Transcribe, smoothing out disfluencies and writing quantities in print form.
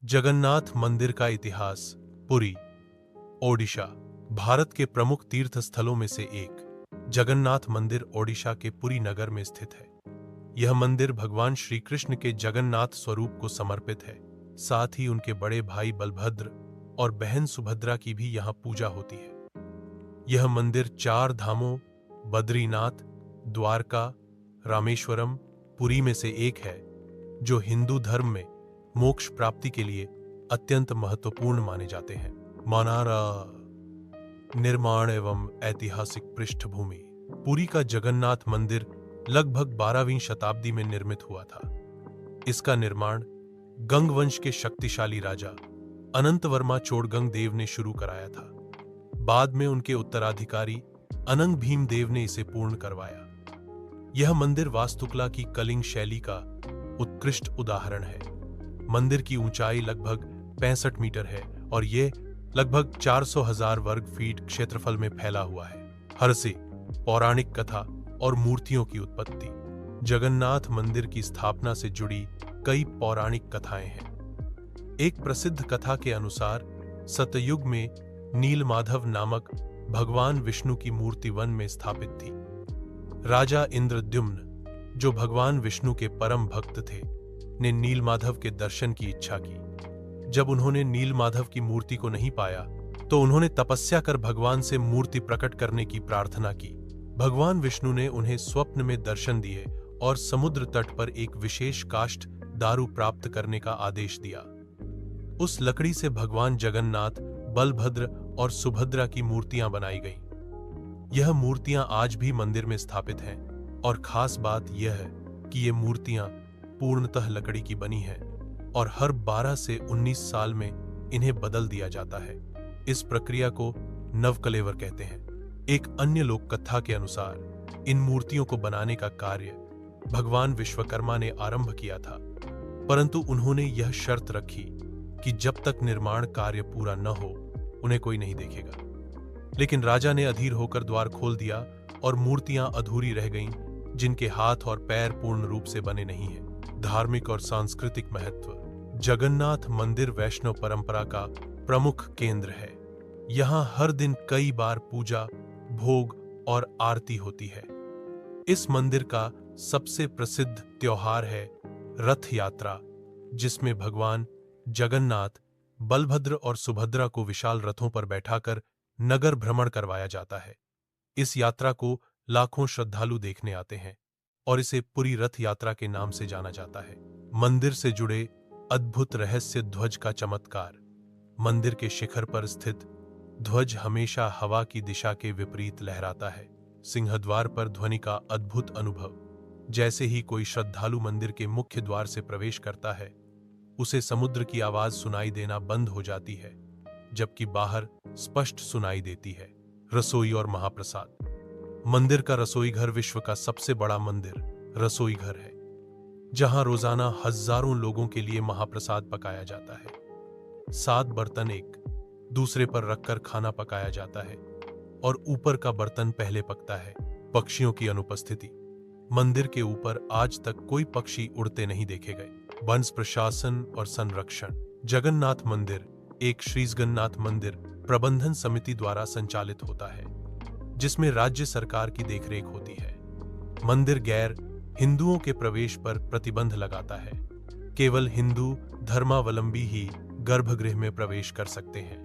जगन्नाथ मंदिर का इतिहास। पुरी, ओडिशा, भारत के प्रमुख तीर्थ स्थलों में से एक जगन्नाथ मंदिर ओडिशा के पुरी नगर में स्थित है। यह मंदिर भगवान श्री कृष्ण के जगन्नाथ स्वरूप को समर्पित है। साथ ही उनके बड़े भाई बलभद्र और बहन सुभद्रा की भी यहाँ पूजा होती है। यह मंदिर 4 धामों बद्रीनाथ, द्वारका, रामेश्वरम, पुरी में से एक है, जो हिंदू धर्म में मोक्ष प्राप्ति के लिए अत्यंत महत्वपूर्ण माने जाते हैं। मानारा निर्माण एवं ऐतिहासिक पृष्ठभूमि। पुरी का जगन्नाथ मंदिर लगभग 12वीं शताब्दी में निर्मित हुआ था। इसका निर्माण गंग वंश के शक्तिशाली राजा अनंत वर्मा चोड़गंग देव ने शुरू कराया था। बाद में उनके उत्तराधिकारी अनंग भीम देव ने इसे पूर्ण करवाया। यह मंदिर वास्तुकला की कलिंग शैली का उत्कृष्ट उदाहरण है। मंदिर की ऊंचाई लगभग 65 मीटर है और यह लगभग 400,000 वर्ग फीट क्षेत्रफल में फैला हुआ है। हरसे, पौराणिक कथा और मूर्तियों की उत्पत्ति। जगन्नाथ मंदिर की स्थापना से जुड़ी कई पौराणिक कथाएं हैं। एक प्रसिद्ध कथा के अनुसार सतयुग में नीलमाधव नामक भगवान विष्णु की मूर्ति वन में स्थापित थी। राजा इंद्रद्युम्न, जो भगवान विष्णु के परम भक्त थे, ने नीलमाधव के दर्शन की इच्छा की। जब उन्होंने नीलमाधव की मूर्ति को नहीं पाया तो उन्होंने तपस्या कर भगवान से मूर्ति प्रकट करने की प्रार्थना की। भगवान विष्णु ने उन्हें स्वप्न में दर्शन दिए और समुद्र तट पर एक विशेष काष्ठ दारू प्राप्त करने का आदेश दिया। उस लकड़ी से भगवान जगन्नाथ, बलभद्र और सुभद्रा की मूर्तियां बनाई गईं। यह मूर्तियां आज भी मंदिर में स्थापित हैं और खास बात यह है कि ये मूर्तियां पूर्णतः लकड़ी की बनी है और हर 12 से 19 साल में इन्हें बदल दिया जाता है। इस प्रक्रिया को नवकलेवर कहते हैं। एक अन्य लोक कथा के अनुसार इन मूर्तियों को बनाने का कार्य भगवान विश्वकर्मा ने आरंभ किया था, परंतु उन्होंने यह शर्त रखी कि जब तक निर्माण कार्य पूरा न हो उन्हें कोई नहीं देखेगा। लेकिन राजा ने अधीर होकर द्वार खोल दिया और मूर्तियां अधूरी रह गईं, जिनके हाथ और पैर पूर्ण रूप से बने नहीं हैं। धार्मिक और सांस्कृतिक महत्व। जगन्नाथ मंदिर वैष्णव परंपरा का प्रमुख केंद्र है। यहाँ हर दिन कई बार पूजा, भोग और आरती होती है। इस मंदिर का सबसे प्रसिद्ध त्योहार है रथ यात्रा, जिसमें भगवान जगन्नाथ, बलभद्र और सुभद्रा को विशाल रथों पर बैठाकर नगर भ्रमण करवाया जाता है। इस यात्रा को लाखों श्रद्धालु देखने आते हैं और इसे पुरी रथ यात्रा के नाम से जाना जाता है। मंदिर से जुड़े अद्भुत रहस्य। ध्वज का चमत्कार। मंदिर के शिखर पर स्थित ध्वज हमेशा हवा की दिशा के विपरीत लहराता है। सिंहद्वार पर ध्वनि का अद्भुत अनुभव। जैसे ही कोई श्रद्धालु मंदिर के मुख्य द्वार से प्रवेश करता है, उसे समुद्र की आवाज सुनाई देना बंद हो जाती है, जबकि बाहर स्पष्ट सुनाई देती है। रसोई और महाप्रसाद। मंदिर का रसोई घर विश्व का सबसे बड़ा मंदिर रसोई घर है, जहां रोजाना हजारों लोगों के लिए महाप्रसाद पकाया जाता है। 7 बर्तन एक दूसरे पर रखकर खाना पकाया जाता है और ऊपर का बर्तन पहले पकता है। पक्षियों की अनुपस्थिति। मंदिर के ऊपर आज तक कोई पक्षी उड़ते नहीं देखे गए। वन प्रशासन और संरक्षण। जगन्नाथ मंदिर एक श्री जगन्नाथ मंदिर प्रबंधन समिति द्वारा संचालित होता है, जिसमें राज्य सरकार की देखरेख होती है। मंदिर गैर हिंदुओं के प्रवेश पर प्रतिबंध लगाता है। केवल हिंदू धर्मावलंबी ही गर्भगृह में प्रवेश कर सकते हैं।